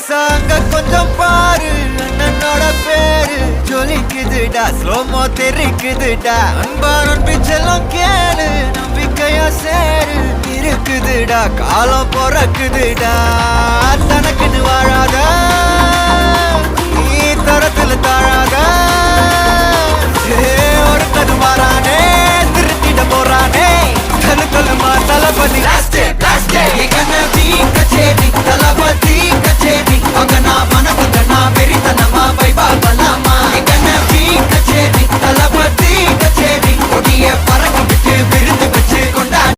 சாங்க கொஞ்சம் பாரு அண்ணனோட பேரு ஜொலிக்குதுடா ஸ்லோமோ தெரிக்குதுடா அன்பா நம்பி செல்லம் கேளு நம்பிக்கையா சேரு இருக்குதுடா காலம் பிறக்குதுடா தனக்குன்னு வாழாத நீ தரத்துல தாழாத ஒருத்தது மாறானே திருத்திட போறானே